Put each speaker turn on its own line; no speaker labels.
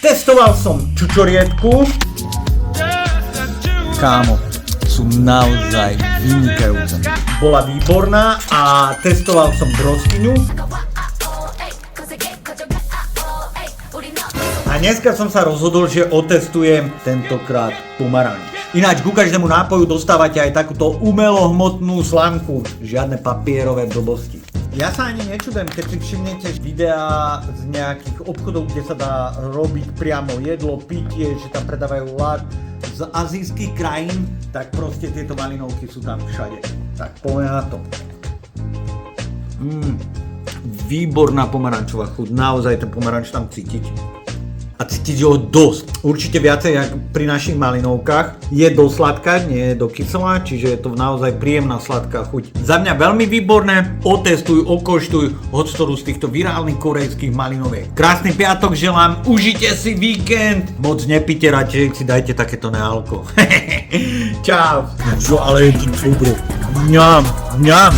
Testoval som čučoriedku.
Kámo, sú naozaj vynikajúce.
Bola výborná a testoval som broskyňu. A dneska som sa rozhodol, že otestujem tentokrát pomaranč. Ináč ku každému nápoju dostávate aj takúto umelohmotnú slanku. Žiadne papierové blbosti. Ja sa ani nečudujem, keď si všimnete videá z nejakých obchodov, kde sa dá robiť priamo jedlo, pitie, že tam predávajú lak z azijských krajín, tak proste tieto malinovky sú tam všade. Tak poďme na to. Výborná pomarančová chuť, naozaj ten pomaranč tam cítiť. A cítiť ho dosť. Určite viacej ako pri našich malinovkách. Je dosť sladká, nie je do kyselá, čiže je to naozaj príjemná sladká chuť. Za mňa veľmi výborné, otestuj, okoštuj hoď ktorú z týchto virálnych korejských malinoviek. Krásny piatok želám, užite si víkend. Moc nepite, radšej si dajte takéto nealko. Čau. Ale je to dobro. Mňam, mňam.